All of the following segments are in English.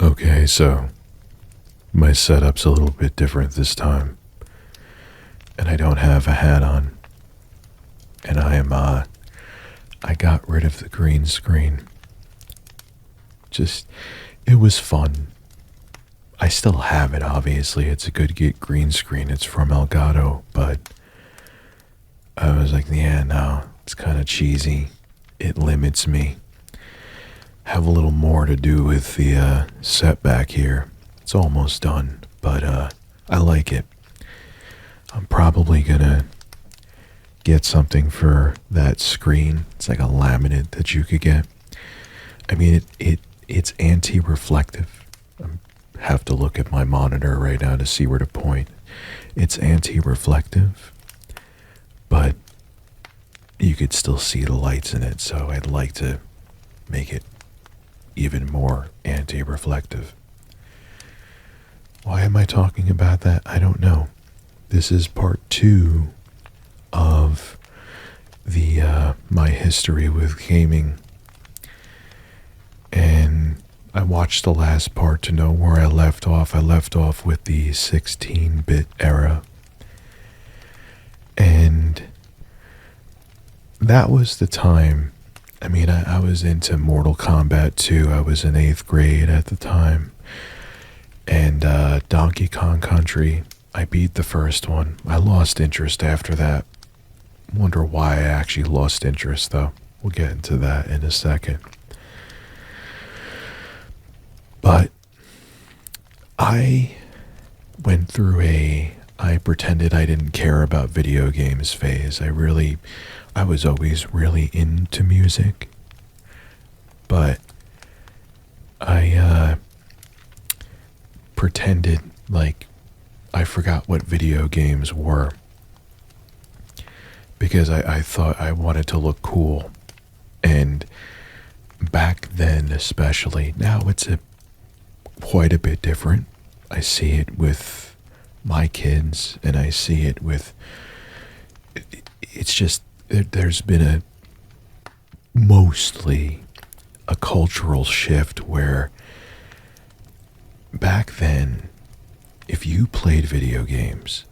Okay, so my setup's a little bit different this time, and I don't have a hat on, and I got rid of the green screen. Just, it was fun. I still have it, obviously. It's a good get green screen. It's from Elgato, but I was like, yeah, no, it's kind of cheesy. It limits me. Have a little more to do with the set back here. It's almost done, but I like it. I'm probably gonna get something for that screen. It's like a laminate that you could get. I mean, it's anti-reflective. I have to look at my monitor right now to see where to point. It's anti-reflective, but you could still see the lights in it, so I'd like to make it even more anti-reflective. Why am I talking about that? I don't know. This is part 2 of the my history with gaming, and I watched the last part to know where I left off. I left off with the 16-bit era, and that was the time. I mean, I was into Mortal Kombat 2. I was in 8th grade at the time. And Donkey Kong Country, I beat the first one. I lost interest after that. Wonder why I actually lost interest, though. We'll get into that in a second. But I went through I pretended I didn't care about video games phase. I was always really into music, but I pretended like I forgot what video games were because I thought I wanted to look cool. And back then especially, now it's quite a bit different. I see it with my kids, and I see it with, it's just, there's been mostly a cultural shift where back then, if you played video games,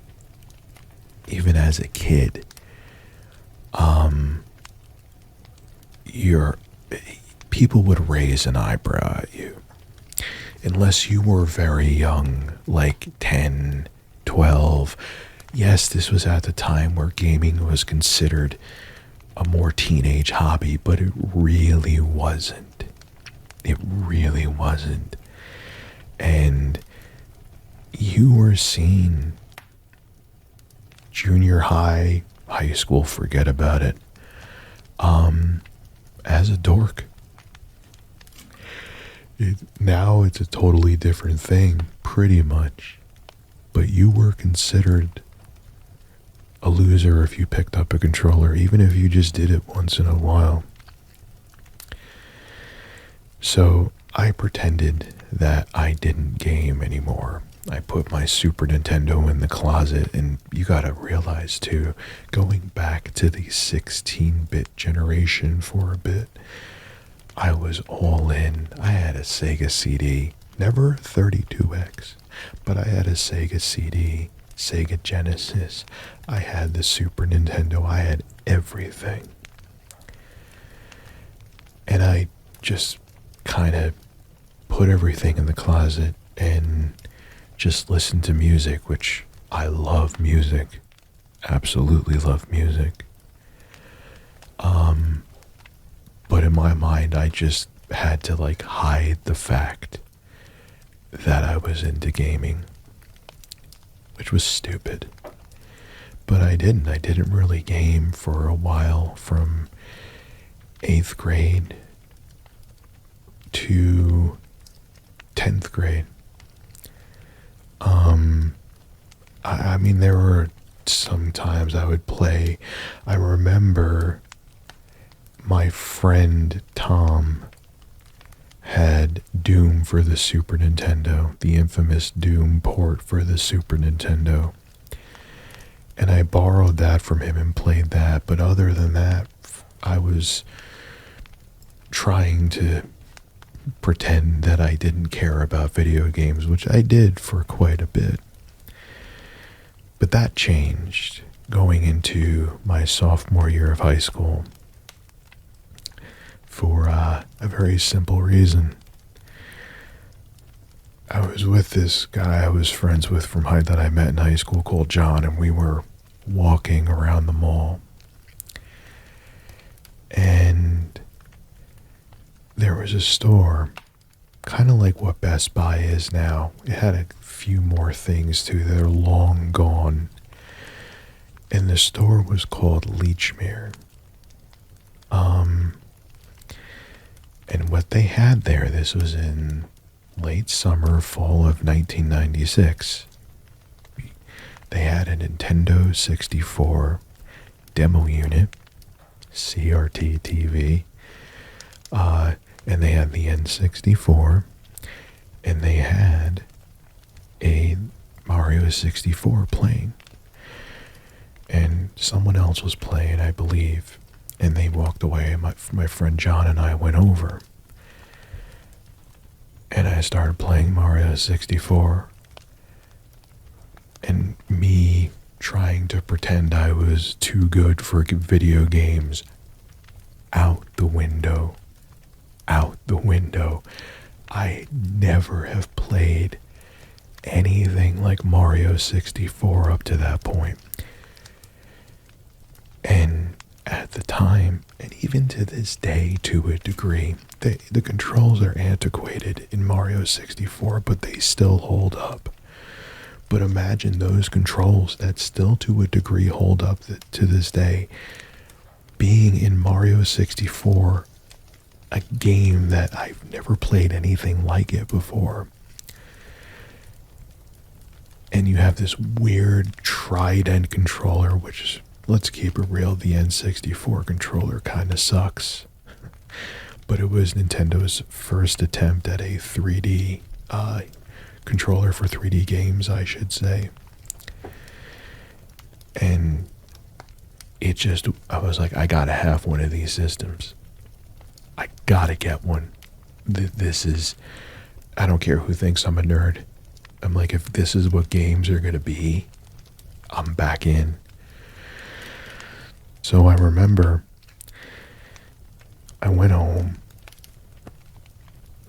even as a kid, your people would raise an eyebrow at you. Unless you were very young, like 10, 12. Yes, this was at the time where gaming was considered a more teenage hobby, but it really wasn't. It really wasn't. And you were seen junior high, high school, forget about it, as a dork. Now it's a totally different thing, pretty much. But you were considered a loser if you picked up a controller, even if you just did it once in a while. So I pretended that I didn't game anymore. I put my Super Nintendo in the closet, and you gotta realize too, going back to the 16-bit generation for a bit, I was all in. I had a Sega CD, never 32X, but I had a Sega CD, Sega Genesis. I had the Super Nintendo. I had everything. And I just kind of put everything in the closet and just listened to music, which I love music. Absolutely love music. But in my mind, I just had to like hide the fact that I was into gaming, which was stupid. But I didn't really game for a while, from 8th grade to 10th grade. I mean, there were some times I would play. I remember my friend Tom had Doom for the Super Nintendo, the infamous Doom port for the Super Nintendo. And I borrowed that from him and played that. But other than that, I was trying to pretend that I didn't care about video games, which I did for quite a bit. But that changed going into my sophomore year of high school for a very simple reason. I was with this guy I was friends with that I met in high school called John, and we were walking around the mall. And there was a store, kind of like what Best Buy is now. It had a few more things too that are long gone. And the store was called Lechmere. And what they had there, this was in late summer, fall of 1996. They had a Nintendo 64 demo unit, CRT TV, and they had the N64, and they had a Mario 64 playing. And someone else was playing, I believe, and they walked away, and my friend John and I went over. And I started playing Mario 64. And me trying to pretend I was too good for video games, out the window. Out the window. I never have played anything like Mario 64 up to that point. And at the time, and even to this day to a degree, the controls are antiquated in Mario 64, but they still hold up. But imagine those controls that still to a degree hold up to this day being in Mario 64, a game that I've never played anything like it before. And you have this weird trident controller, which, let's keep it real, the N64 controller kind of sucks. But it was Nintendo's first attempt at a 3D controller for 3D games, I should say. And I was like, I gotta have one of these systems. I gotta get one. This is, I don't care who thinks I'm a nerd. I'm like, if this is what games are gonna be, I'm back in. So I remember I went home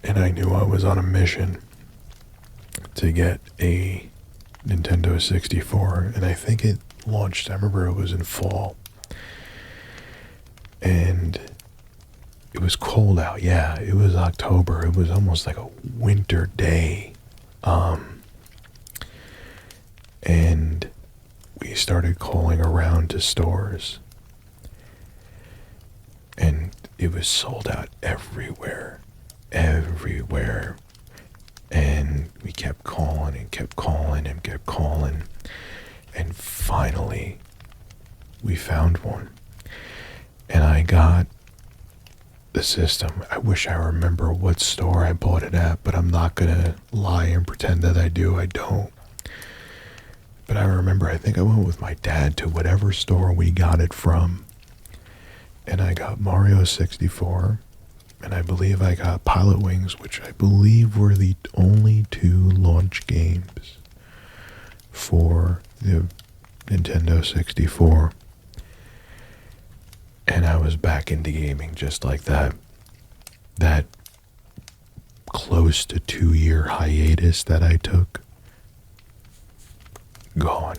and I knew I was on a mission to get a Nintendo 64, and I think it launched, I remember it was in fall, and it was cold out. Yeah, it was October. It was almost like a winter day. And we started calling around to stores, and it was sold out everywhere. And we kept calling and kept calling and kept calling, and finally we found one. And I got the system. I wish I remember what store I bought it at, but I'm not gonna lie and pretend that I do. I don't. But I remember, I think I went with my dad to whatever store we got it from, and I got Mario 64, and I believe I got Pilot Wings, which I believe were the only two launch games for the Nintendo 64. And I was back into gaming just like that. That close to 2-year hiatus that I took, gone.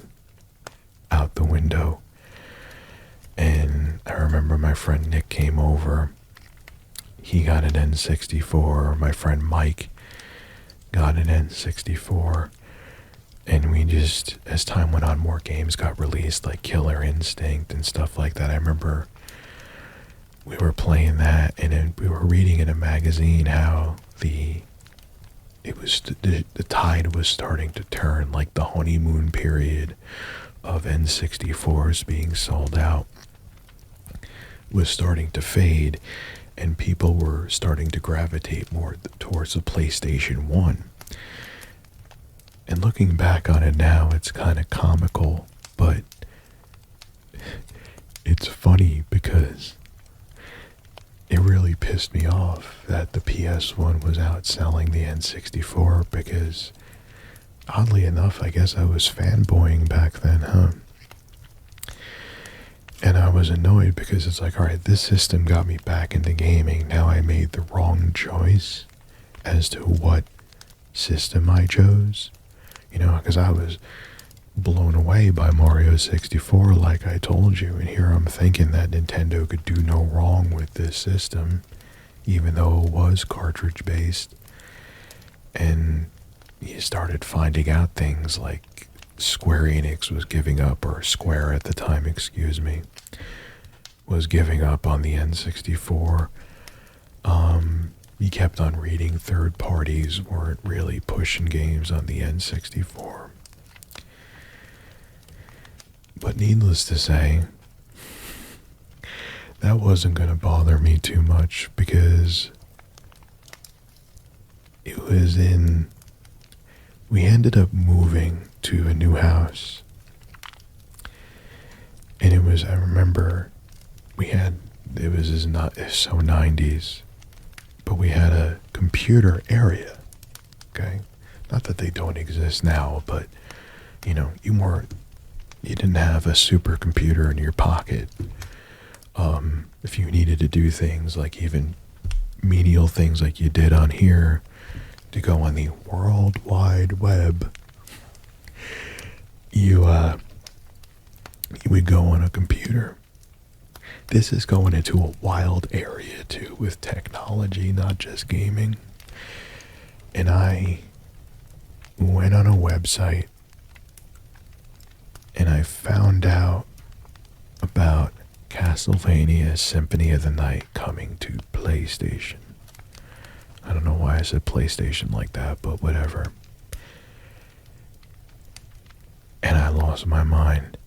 Out the window. And I remember my friend Nick came over. He got an N64. My friend Mike got an N64. And we just, as time went on, more games got released, like Killer Instinct and stuff like that. I remember we were playing that, and then we were reading in a magazine how the tide was starting to turn, like the honeymoon period of N64s being sold out was starting to fade, and people were starting to gravitate more towards the PlayStation 1. And looking back on it now, it's kind of comical, but it's funny because it really pissed me off that the PS1 was outselling the N64 because, oddly enough, I guess I was fanboying back then, huh? And I was annoyed because it's like, alright, this system got me back into gaming. Now I made the wrong choice as to what system I chose. You know, because I was blown away by Mario 64, like I told you. And here I'm thinking that Nintendo could do no wrong with this system, even though it was cartridge-based. And you started finding out things like Square Enix was giving up, or Square at the time, excuse me, was giving up on the N64. You kept on reading third parties weren't really pushing games on the N64. But needless to say, that wasn't going to bother me too much because we ended up moving to a new house. And I remember, it was so 90s, but we had a computer area, okay? Not that they don't exist now, but, you know, you didn't have a supercomputer in your pocket. If you needed to do things like even menial things like you did on here, to go on the World Wide Web, you would go on a computer. This is going into a wild area too with technology, not just gaming. And I went on a website and I found out about Castlevania Symphony of the Night coming to PlayStation. I don't know why I said PlayStation like that, but whatever. And I lost my mind.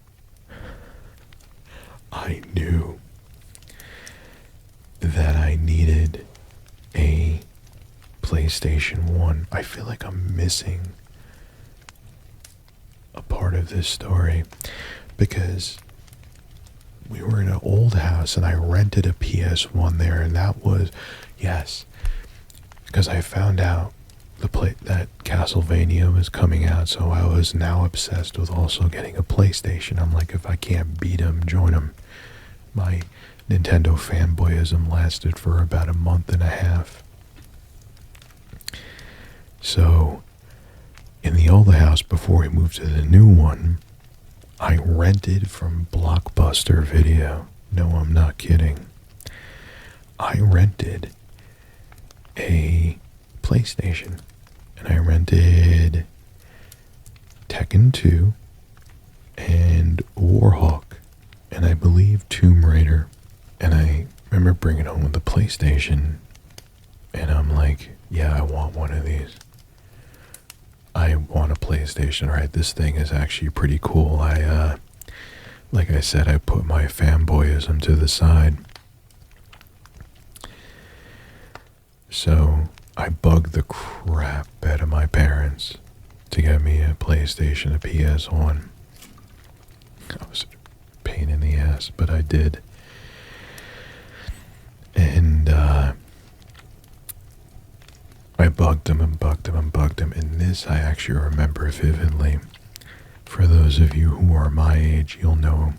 I knew that I needed a PlayStation 1. I feel like I'm missing a part of this story because we were in an old house and I rented a PS1 there, and that was, yes, because I found out that Castlevania was coming out, so I was now obsessed with also getting a PlayStation. I'm like, if I can't beat him, join him. My Nintendo fanboyism lasted for about a month and a half. So, in the old house before we moved to the new one, I rented from Blockbuster Video. No, I'm not kidding. I rented a PlayStation, and I rented Tekken 2 and Warhawk, and I believe Tomb Raider. And I remember bringing home the PlayStation, and I'm like, yeah, I want one of these. I want a PlayStation, right? This thing is actually pretty cool. Like I said, I put my fanboyism to the side. So I bugged the crap out of my parents to get me a PlayStation, a PS1. I was a pain in the ass, but I did. And I bugged them and bugged them and bugged them. And this I actually remember vividly. For those of you who are my age, you'll know.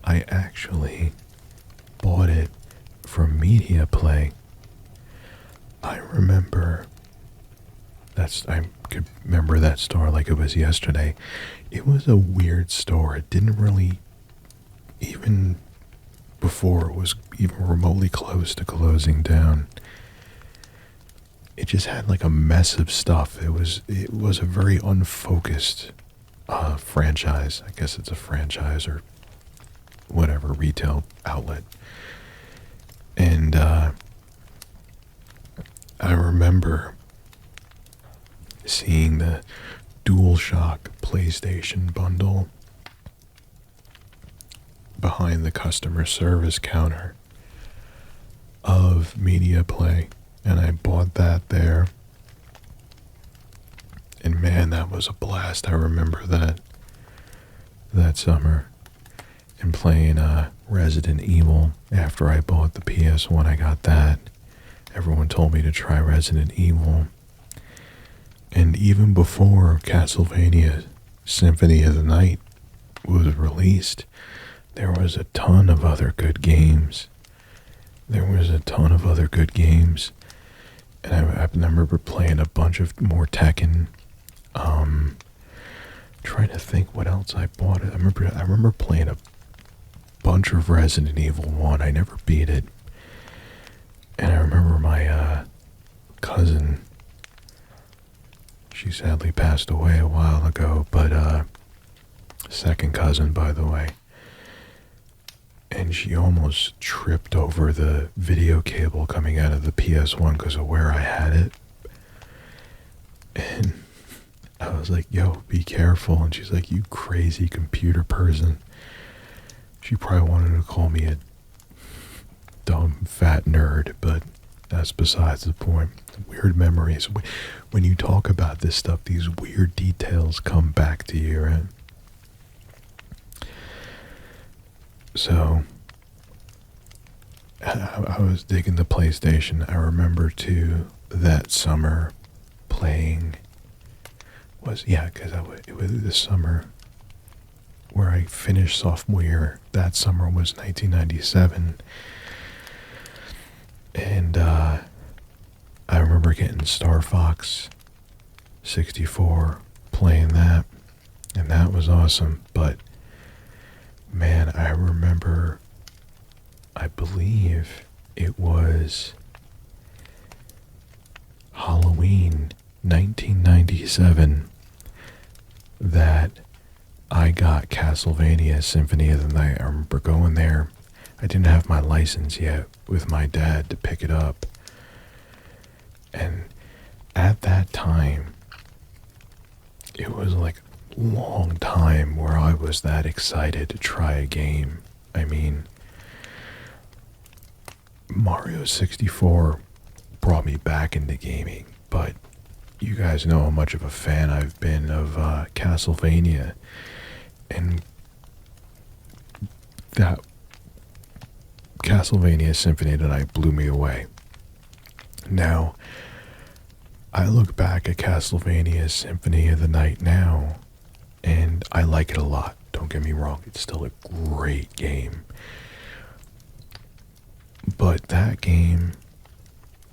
I actually bought it from Media Play. I remember I could remember that store like it was yesterday. It was a weird store. It didn't really, even before it was even remotely close to closing down, it just had like a mess of stuff. It was a very unfocused franchise. I guess it's a franchise or whatever, retail outlet. And I remember seeing the DualShock PlayStation bundle behind the customer service counter of Media Play, and I bought that there. And man, that was a blast. I remember that summer. and playing Resident Evil. After I bought the PS1, I got that. Everyone told me to try Resident Evil. And even before Castlevania Symphony of the Night was released, there was a ton of other good games. And I remember playing a bunch of more Tekken. Trying to think what else I bought. I remember playing a bunch of Resident Evil 1. I never beat it. And I remember my cousin, she sadly passed away a while ago, but second cousin, by the way. And she almost tripped over the video cable coming out of the PS1 because of where I had it. And I was like, yo, be careful. And she's like, you crazy computer person. She probably wanted to call me a dumb fat nerd, but that's besides the point. Weird memories. When you talk about this stuff, these weird details come back to you, right? So I was digging the PlayStation. I remember too that summer playing it was this summer where I finished sophomore year. That summer was 1997. And I remember getting Star Fox 64, playing that, and that was awesome. But man, I remember, I believe it was Halloween 1997 that I got Castlevania Symphony of the Night. I remember going there. I didn't have my license yet with my dad to pick it up. And at that time, it was like a long time where I was that excited to try a game. I mean, Mario 64 brought me back into gaming, but you guys know how much of a fan I've been of Castlevania, and that Castlevania Symphony of the Night blew me away. Now, I look back at Castlevania Symphony of the Night now, and I like it a lot. Don't get me wrong, it's still a great game. But that game,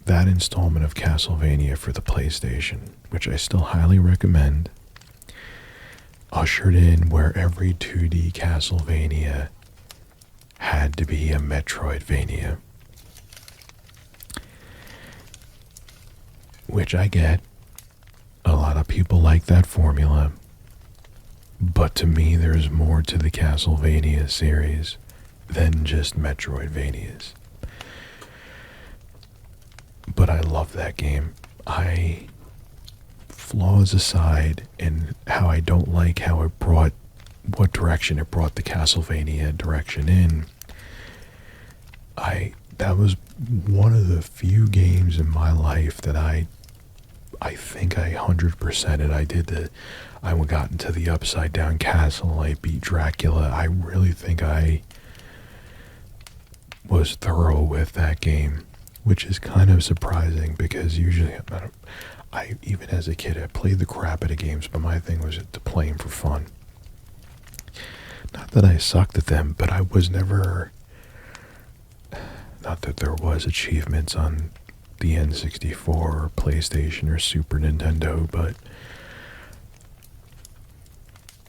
that installment of Castlevania for the PlayStation, which I still highly recommend, ushered in where every 2D Castlevania had to be a Metroidvania. Which I get. A lot of people like that formula. But to me, there's more to the Castlevania series than just Metroidvanias. But I love that game. Flaws aside, and how I don't like how it brought, what direction it brought the Castlevania direction in, that was one of the few games in my life that I think I 100%ed. I got into the Upside Down Castle, I beat Dracula. I really think I was thorough with that game, which is kind of surprising because usually I even as a kid, I played the crap out of games, but my thing was to play them for fun. Not that I sucked at them, but I was never, not that there was achievements on the N64 or PlayStation or Super Nintendo, but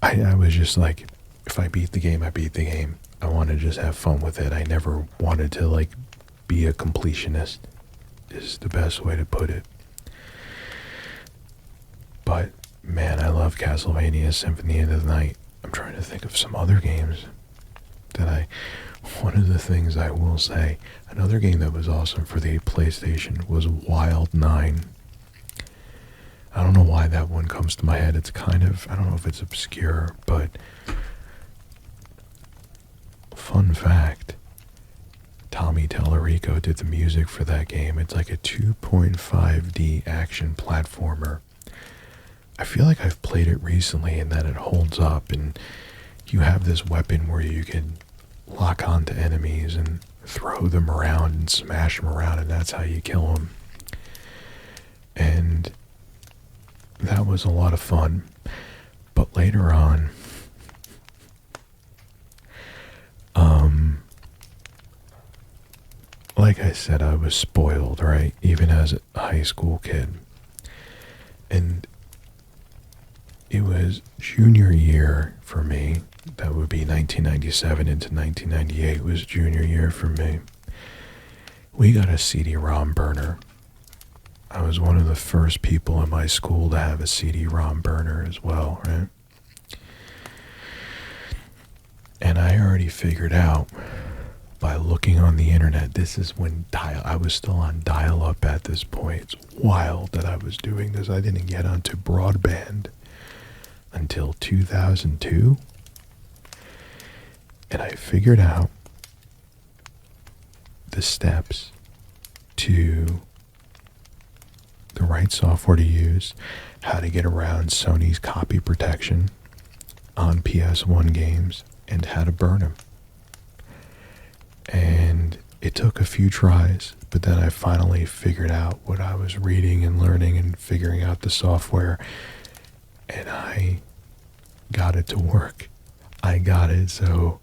I was just like, if I beat the game, I beat the game. I want to just have fun with it. I never wanted to be a completionist, is the best way to put it. But man, I love Castlevania Symphony of the Night. I'm trying to think of some other games that one of the things I will say, another game that was awesome for the PlayStation was Wild 9. I don't know why that one comes to my head. It's kind of, I don't know if it's obscure, but fun fact, Tommy Tallarico did the music for that game. It's like a 2.5D action platformer. I feel like I've played it recently and that it holds up, and you have this weapon where you can lock onto enemies and throw them around and smash them around, and that's how you kill them. And that was a lot of fun. But later on, like I said, I was spoiled, right? Even as a high school kid. And it was junior year for me. That would be 1997 into 1998 was junior year for me. We got a CD-ROM burner. I was one of the first people in my school to have a CD-ROM burner as well, right? And I already figured out by looking on the internet, this is when I was still on dial-up at this point. It's wild that I was doing this. I didn't get onto broadband until 2002. And I figured out the steps to the right software to use, how to get around Sony's copy protection on PS1 games, and how to burn them. And it took a few tries, but then I finally figured out what I was reading and learning and figuring out the software, and I got it to work. I got it so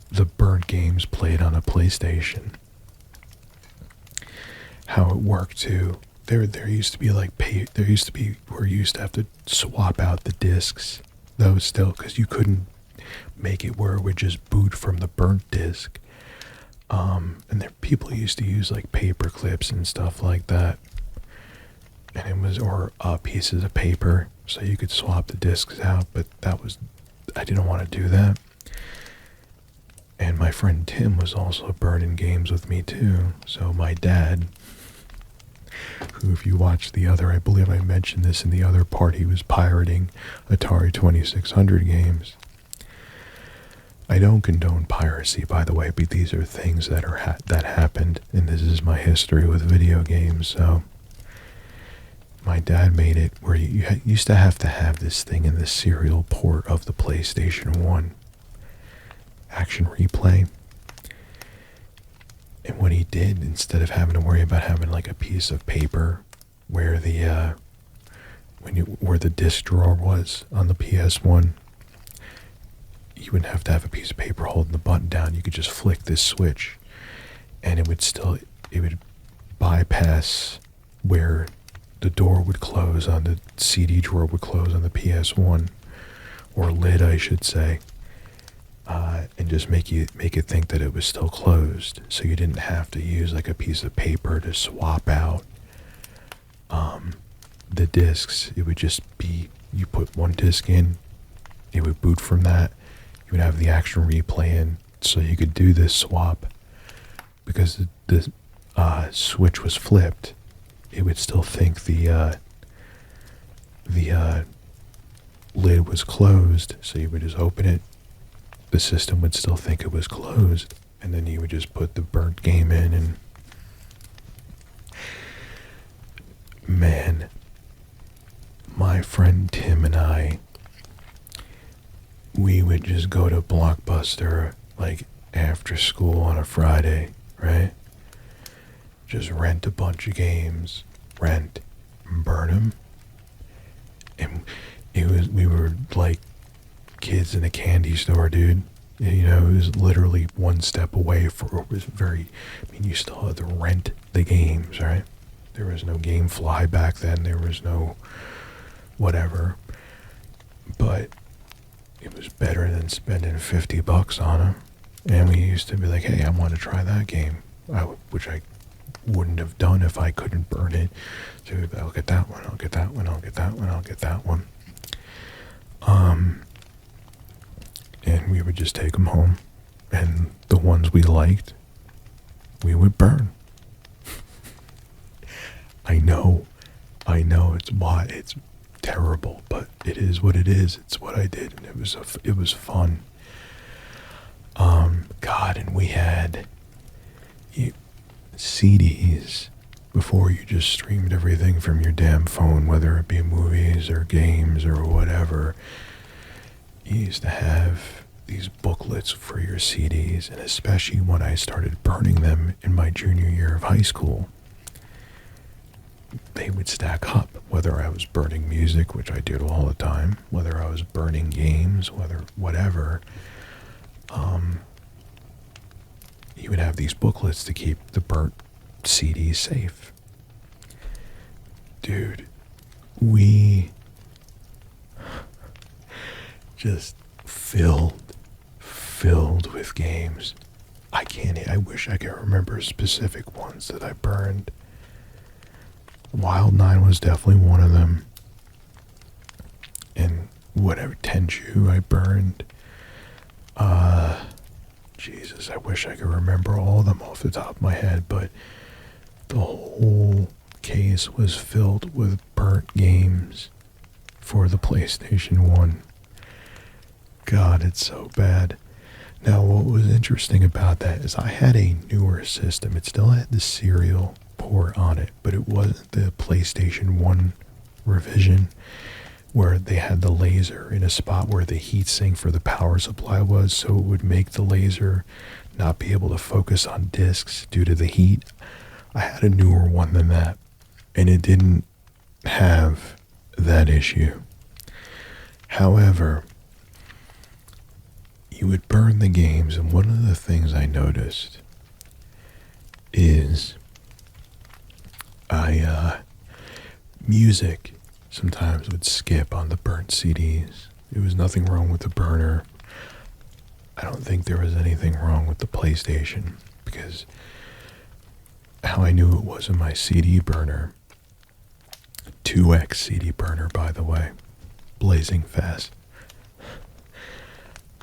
the burnt games played on a PlayStation. How it worked too. There used to be like there used to be where you used to have to swap out the discs. Those still, because you couldn't make it where it would just boot from the burnt disc. And there people used to use like paper clips and stuff like that. And it was, or pieces of paper, so you could swap the discs out, but I didn't want to do that. And my friend Tim was also burning games with me too. So my dad, who, if you watch I believe I mentioned this in the other part, he was pirating Atari 2600 games. I don't condone piracy, by the way, but these are things that that happened, and this is my history with video games. So my dad made it where you used to have this thing in the serial port of the PlayStation 1 action replay. And what he did, instead of having to worry about having like a piece of paper where where the disc drawer was on the PS1, you wouldn't have to have a piece of paper holding the button down. You could just flick this switch, and it would bypass where the door would close on the CD drawer would close on the PS1, or lid, I should say, and just make it think that it was still closed, so you didn't have to use like a piece of paper to swap out the discs. It would just be, you put one disc in, it would boot from that. You would have the action replay in, so you could do this swap. Because the switch was flipped, it would still think the lid was closed, so you would just open it. The system would still think it was closed, and then you would just put the burnt game in, and man, my friend Tim and I, we would just go to Blockbuster like after school on a Friday, right? Just rent a bunch of games, burn them, and we were like kids in a candy store, dude. You know, it was literally one step away you still had to rent the games, right? There was no GameFly back then, there was no whatever, but it was better than spending $50 on them. And we used to be like, hey, I want to try that game, which I wouldn't have done if I couldn't burn it. So I'll get that one, I'll get that one, I'll get that one, I'll get that one. And we would just take them home, and the ones we liked, we would burn. I know, it's terrible, but it is what it is. It's what I did, and it was fun. God, and we had CDs before. You just streamed everything from your damn phone, whether it be movies or games or whatever. You used to have these booklets for your CDs, and especially when I started burning them in my junior year of high school, they would stack up, whether I was burning music, which I did all the time, whether I was burning games, whatever. You would have these booklets to keep the burnt CDs safe. Dude, we just filled with games. I wish I could remember specific ones that I burned. Wild 9 was definitely one of them. And whatever, Tenchu I burned. Jesus, I wish I could remember all of them off the top of my head, but the whole case was filled with burnt games for the PlayStation 1. God, it's so bad. Now, what was interesting about that is I had a newer system. It still had the serial port on it, but it wasn't the PlayStation 1 revision where they had the laser in a spot where the heatsink for the power supply was, so it would make the laser not be able to focus on discs due to the heat. I had a newer one than that, and it didn't have that issue. However, you would burn the games, and one of the things I noticed is music sometimes would skip on the burnt CDs. There was nothing wrong with the burner. I don't think there was anything wrong with the PlayStation, because how I knew it wasn't my CD burner, 2X CD burner, by the way, blazing fast,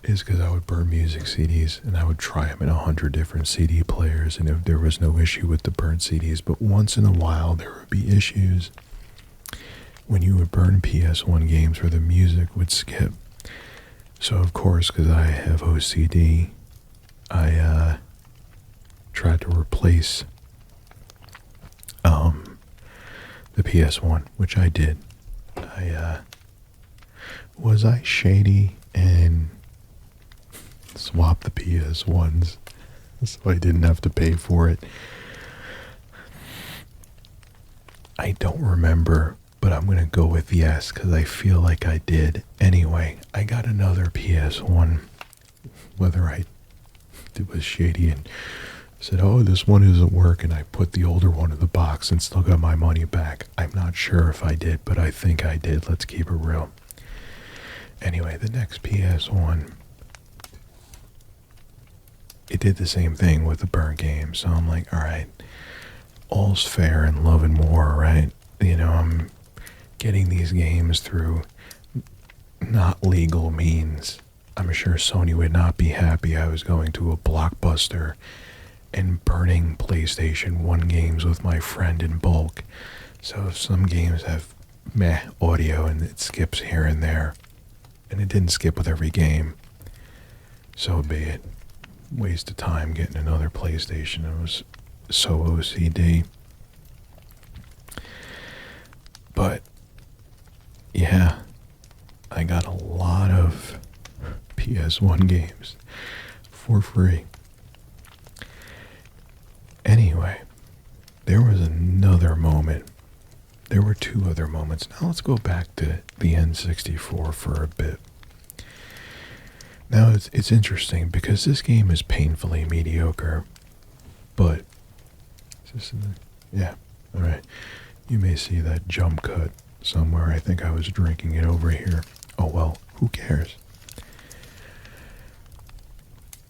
is because I would burn music CDs and I would try them in 100 different CD players, and if there was no issue with the burnt CDs, but once in a while there would be issues when you would burn PS1 games where the music would skip. So of course, because I have OCD, I tried to replace the PS1, which I did. Was I shady and swapped the PS1s so I didn't have to pay for it? I don't remember, but I'm going to go with yes, because I feel like I did. Anyway, I got another PS1, whether it was shady and said, oh, this one isn't working, I put the older one in the box and still got my money back. I'm not sure if I did, but I think I did. Let's keep it real. Anyway, the next PS1, it did the same thing with the burnt game, so I'm like, alright, all's fair in love and war, right? You know, I'm getting these games through not legal means. I'm sure Sony would not be happy I was going to a Blockbuster and burning PlayStation 1 games with my friend in bulk. So if some games have meh audio and it skips here and there, and it didn't skip with every game, so be it. Waste of time getting another PlayStation. It was so OCD. But yeah, I got a lot of PS1 games for free. Anyway, there was another moment. There were two other moments. Now let's go back to the N64 for a bit. Now it's interesting because this game is painfully mediocre, but yeah, all right. You may see that jump cut somewhere. I think I was drinking it over here. Oh well, who cares?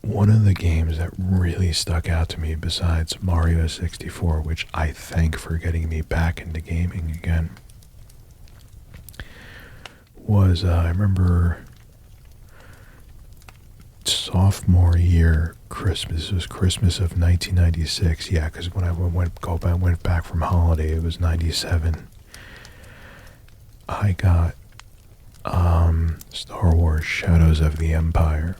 One of the games that really stuck out to me besides Mario 64, which I thank for getting me back into gaming again, was I remember sophomore year Christmas. It was Christmas of 1996. Yeah, because when I went back from holiday, it was 97. I got Star Wars Shadows of the Empire.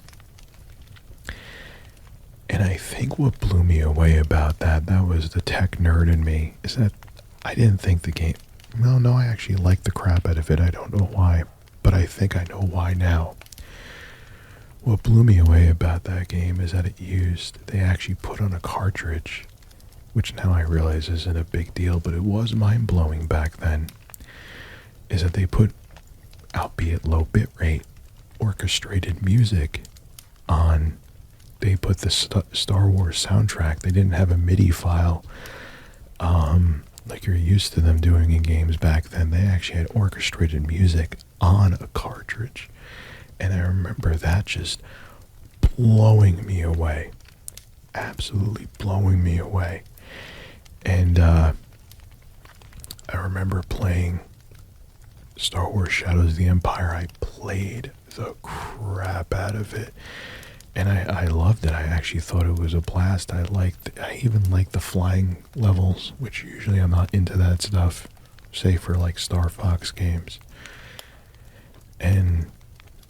And I think what blew me away about that was the tech nerd in me, is that I didn't think the game... No, I actually liked the crap out of it. I don't know why, but I think I know why now. what blew me away about that game is that they actually put on a cartridge, which now I realize isn't a big deal, but it was mind-blowing back then, is that they put, albeit low bitrate, orchestrated music on. They put the Star Wars soundtrack. They didn't have a MIDI file like you're used to them doing in games back then. They actually had orchestrated music on a cartridge. And I remember that just blowing me away. Absolutely blowing me away. And I remember playing Star Wars Shadows of the Empire. I played the crap out of it. And I loved it. I actually thought it was a blast. I even liked the flying levels, which usually I'm not into that stuff, say for like Star Fox games. And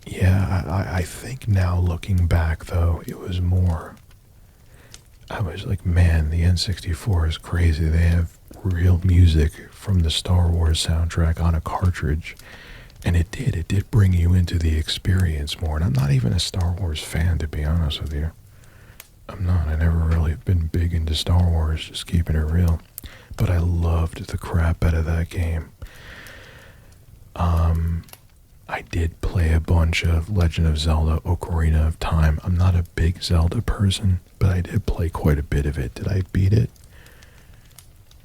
yeah, I think now looking back though, it was more, I was like, man, the N64 is crazy. They have real music from the Star Wars soundtrack on a cartridge. And it did bring you into the experience more. And I'm not even a Star Wars fan, to be honest with you. I'm not. I never really been big into Star Wars, just keeping it real. But I loved the crap out of that game. I did play a bunch of Legend of Zelda Ocarina of Time. I'm not a big Zelda person, but I did play quite a bit of it. Did I beat it?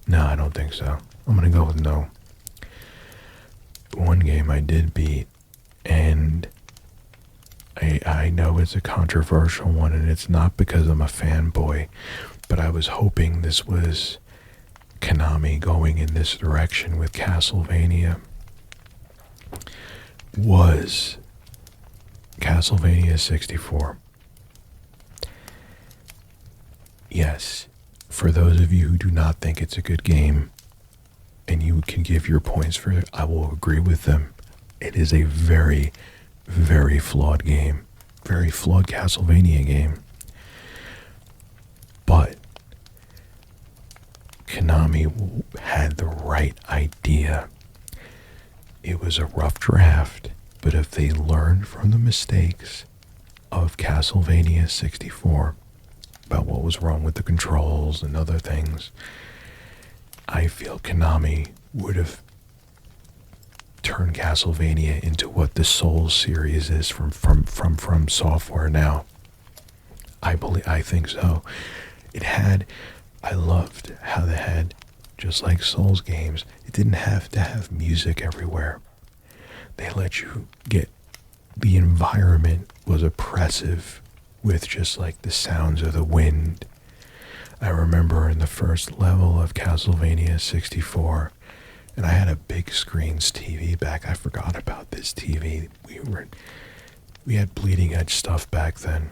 No, I don't think so. I'm going to go with no. One game I did beat, and I know it's a controversial one, and it's not because I'm a fanboy, but I was hoping this was Konami going in this direction with Castlevania, was Castlevania 64. Yes, for those of you who do not think it's a good game, and you can give your points for it, I will agree with them. It is a very, very flawed game. Very flawed Castlevania game. But Konami had the right idea. It was a rough draft, but if they learned from the mistakes of Castlevania 64 about what was wrong with the controls and other things, I feel Konami would have turned Castlevania into what the Souls series is from Software now. I think so. I loved how they had, just like Souls games, it didn't have to have music everywhere. They let you the environment was oppressive with just like the sounds of the wind. I remember in the first level of Castlevania 64, and I had a big screens TV back. I forgot about this TV. We had bleeding edge stuff back then.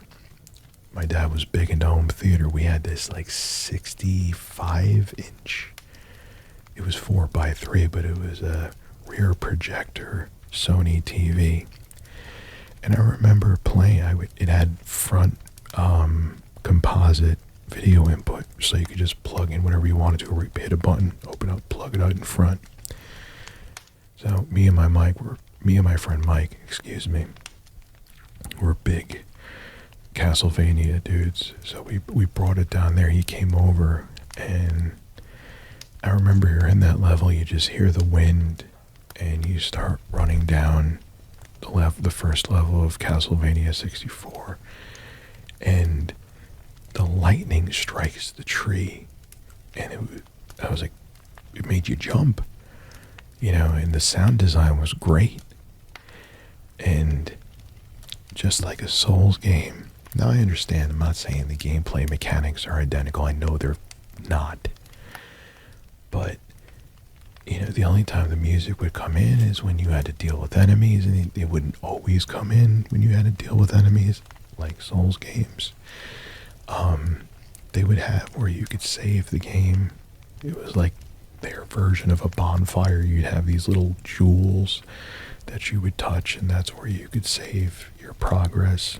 My dad was big into home theater. We had this like 65 inch. It was 4x3, but it was a rear projector Sony TV. And I remember playing, it had front composite video input, so you could just plug in whatever you wanted to, or hit a button, open up, plug it out in front. So me and my friend Mike, were big Castlevania dudes. So we brought it down there. He came over, and I remember you're in that level, you just hear the wind, and you start running down the first level of Castlevania 64, and the lightning strikes the tree, and I was like, it made you jump, and the sound design was great, and just like a Souls game. Now I understand, I'm not saying the gameplay mechanics are identical, I know they're not, but the only time the music would come in is when you had to deal with enemies, and it wouldn't always come in when you had to deal with enemies, like Souls games. They would have where you could save the game. It was like their version of a bonfire. You'd have these little jewels that you would touch, and that's where you could save your progress.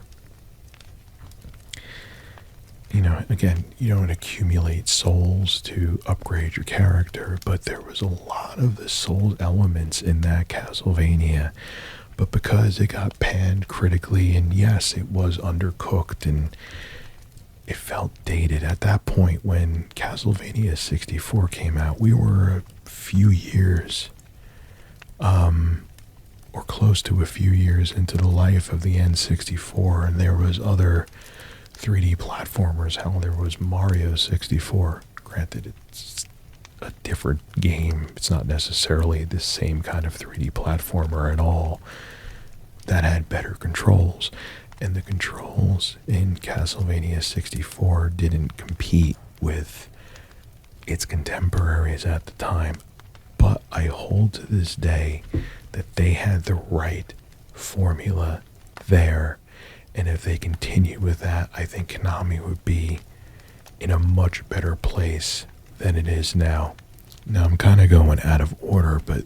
Again, you don't accumulate souls to upgrade your character, but there was a lot of the soul elements in that Castlevania, But because it got panned critically, and yes, it was undercooked and it felt dated at that point when Castlevania 64 came out, we were a few years, or close to a few years into the life of the N64, and there was other 3D platformers. Hell, there was Mario 64. Granted, it's a different game. It's not necessarily the same kind of 3D platformer at all. That had better controls. And the controls in Castlevania 64 didn't compete with its contemporaries at the time. But I hold to this day that they had the right formula there. And if they continue with that, I think Konami would be in a much better place than it is now. Now I'm kind of going out of order, but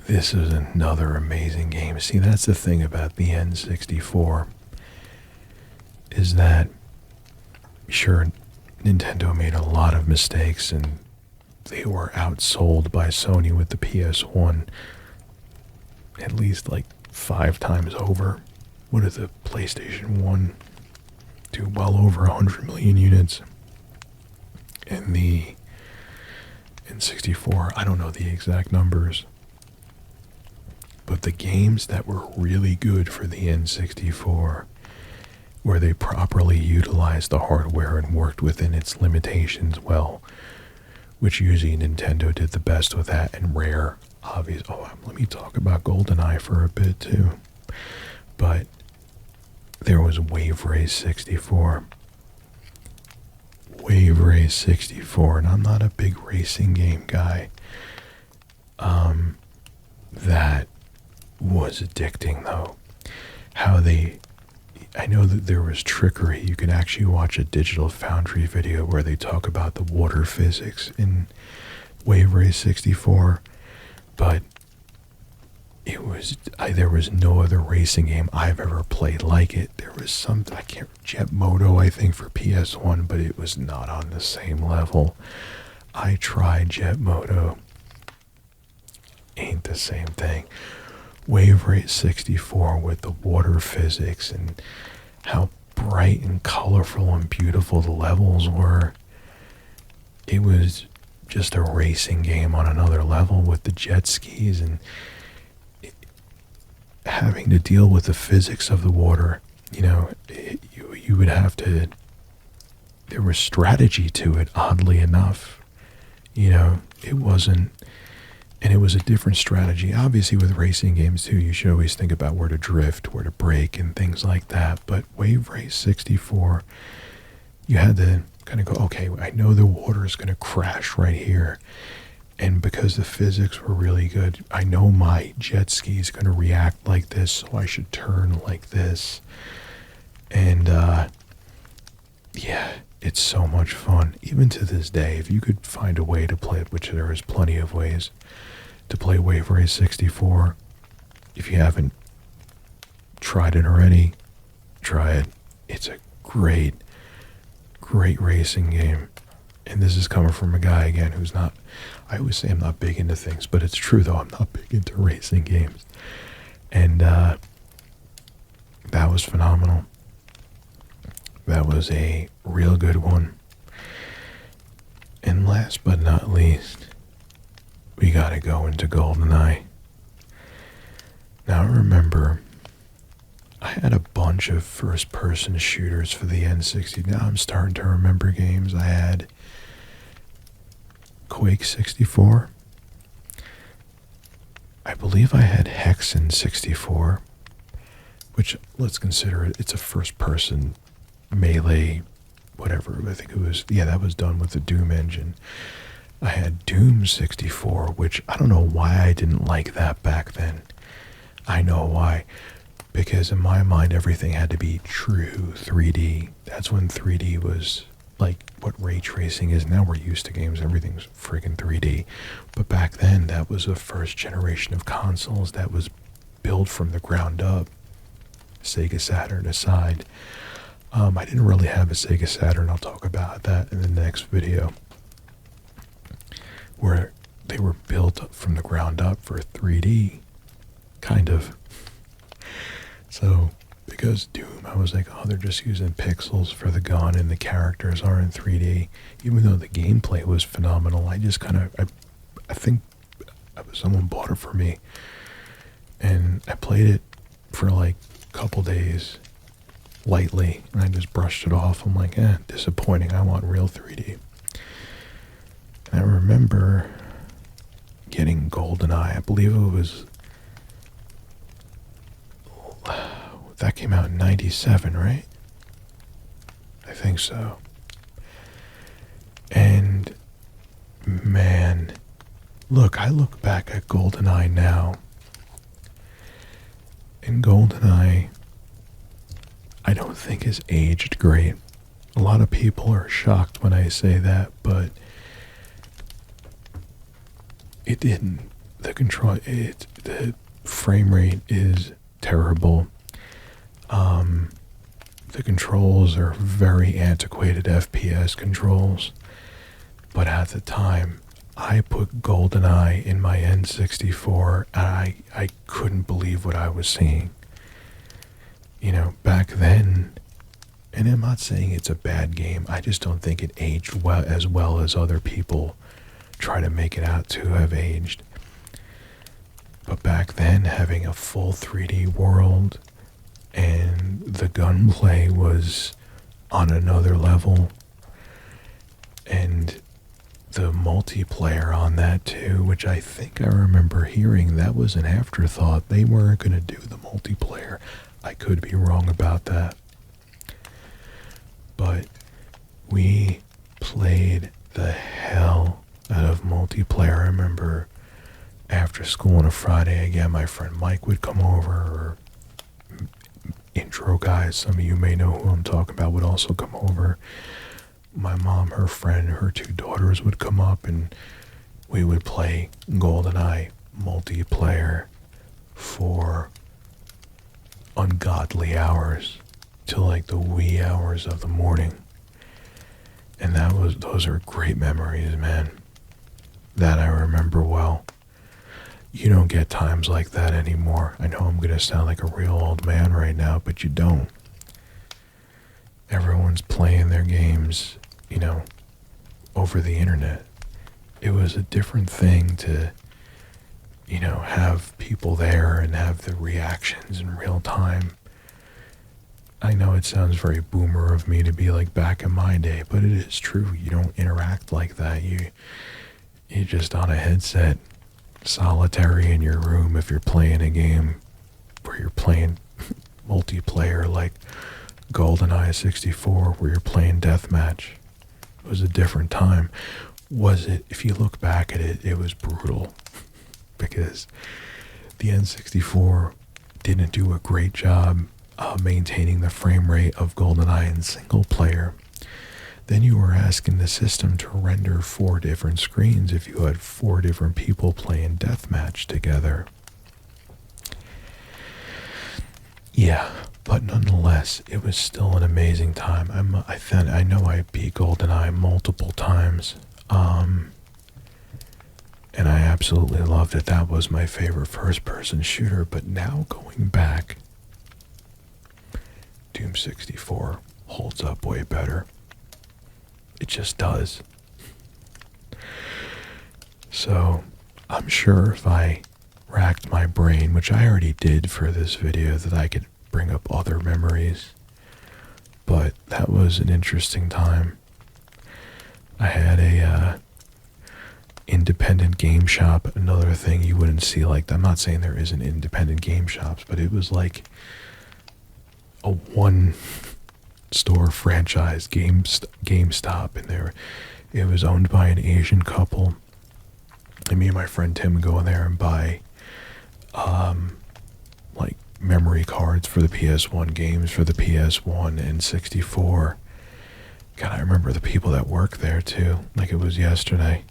this is another amazing game. See, that's the thing about the N64, is that, sure, Nintendo made a lot of mistakes and they were outsold by Sony with the PS1 at least like 5 times over. What did the PlayStation 1 do? Well over 100 million units. And the N64, I don't know the exact numbers, but the games that were really good for the N64, where they properly utilized the hardware and worked within its limitations well, which usually Nintendo did the best with that, and Rare, obvious. Oh, let me talk about GoldenEye for a bit too. But there was Wave Race 64. Wave Race 64, and I'm not a big racing game guy. That was addicting though. I know that there was trickery. You can actually watch a Digital Foundry video where they talk about the water physics in Wave Race 64, but there was no other racing game I've ever played like it. There was some, Jet Moto, I think, for PS1, but it was not on the same level. I tried Jet Moto. Ain't the same thing. Wave Race 64 with the water physics and how bright and colorful and beautiful the levels were. It was just a racing game on another level with the jet skis and having to deal with the physics of the water. You know, you would have to, there was strategy to it, oddly enough. You know, it wasn't, and it was a different strategy. Obviously with racing games too, you should always think about where to drift, where to brake, and things like that. But Wave Race 64, you had to kind of go, okay, I know the water is going to crash right here. And because the physics were really good, I know my jet ski is going to react like this, so I should turn like this. And, yeah, it's so much fun. Even to this day, if you could find a way to play it, which there is plenty of ways to play Wave Race 64, if you haven't tried it already, try it. It's a great, great racing game. And this is coming from a guy, again, who's not, I always say I'm not big into things, but it's true, though. I'm not big into racing games. And that was phenomenal. That was a real good one. And last but not least, we gotta go into GoldenEye. Now, remember, I had a bunch of first-person shooters for the N60. Now I'm starting to remember games. I had Quake 64. I believe I had Hexen 64, which, let's consider it, it's a first-person melee, whatever. I think it was, yeah, that was done with the Doom engine. I had Doom 64, which I don't know why I didn't like that back then. I know why. Because in my mind, everything had to be true 3D. That's when 3D was like what ray tracing is. Now we're used to games, everything's friggin' 3D. But back then, that was the first generation of consoles that was built from the ground up. Sega Saturn aside. I didn't really have a Sega Saturn. I'll talk about that in the next video. Where they were built from the ground up for 3D. kind of. So, because Doom, I was like, oh, they're just using pixels for the gun and the characters are in 3D. Even though the gameplay was phenomenal, I just kind of, I think someone bought it for me. And I played it for like a couple days, lightly, and I just brushed it off. I'm like, disappointing. I want real 3D. And I remember getting GoldenEye. I believe it was... That came out in 97, right? I think so. And, man, I look back at GoldenEye now. And GoldenEye, I don't think has aged great. A lot of people are shocked when I say that, but it didn't. The frame rate is terrible. The controls are very antiquated FPS controls, but at the time, I put GoldenEye in my N64, and I couldn't believe what I was seeing. You know, back then, and I'm not saying it's a bad game, I just don't think it aged well as other people try to make it out to have aged. But back then, having a full 3D world, and the gunplay was on another level, and the multiplayer on that too, which I think I remember hearing that was an afterthought. They weren't going to do the multiplayer. I could be wrong about that. But we played the hell out of multiplayer. I remember after school on a Friday, again, my friend Mike would come over, or intro guys, some of you may know who I'm talking about, would also come over. My mom, her friend, her two daughters would come up, and we would play GoldenEye multiplayer for ungodly hours till like the wee hours of the morning. And those are great memories, man. That I remember well. You don't get times like that anymore. I know I'm going to sound like a real old man right now, but you don't. Everyone's playing their games, over the internet. It was a different thing to, have people there and have the reactions in real time. I know it sounds very boomer of me to be like back in my day, but it is true. You don't interact like that. You're just on a headset, solitary in your room if you're playing a game where you're playing multiplayer like GoldenEye 64, where you're playing deathmatch. It was a different time. Was it? If you look back at it, it was brutal because the N64 didn't do a great job maintaining the frame rate of GoldenEye in single player. Then you were asking the system to render 4 different screens if you had 4 different people playing deathmatch together. Yeah, but nonetheless, it was still an amazing time. I know I beat GoldenEye multiple times, and I absolutely loved it. That was my favorite first-person shooter. But now going back, Doom 64 holds up way better. It just does. So, I'm sure if I racked my brain, which I already did for this video, that I could bring up other memories. But that was an interesting time. I had a independent game shop, another thing you wouldn't see like that. I'm not saying there isn't independent game shops, but it was like a one store franchise GameStop, and it was owned by an Asian couple, and me and my friend Tim would go in there and buy like memory cards for the PS1 games, for the PS1 and 64. God, I remember the people that work there too, like it was yesterday.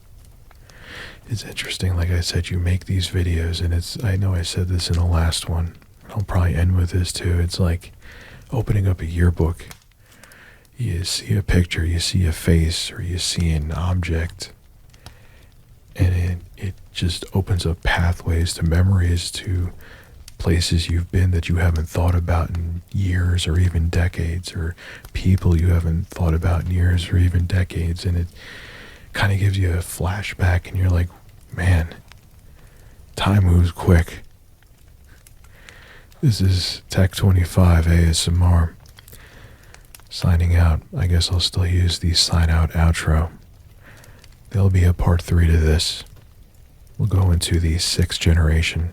It's interesting, like I said, you make these videos, and I know I said this in the last one, and I'll probably end with this too. It's like opening up a yearbook. You see a picture, you see a face, or you see an object, and it just opens up pathways to memories, to places you've been that you haven't thought about in years or even decades, or people you haven't thought about in years or even decades, and it kind of gives you a flashback, and you're like, man, time moves quick. This is Tech25 ASMR signing out. I guess I'll still use the sign out outro. There'll be a part 3 to this. We'll go into the 6th generation.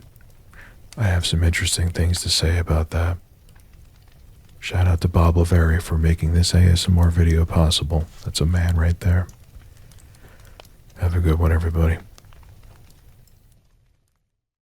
I have some interesting things to say about that. Shout out to Bob Laveri for making this ASMR video possible. That's a man right there. Have a good one, everybody.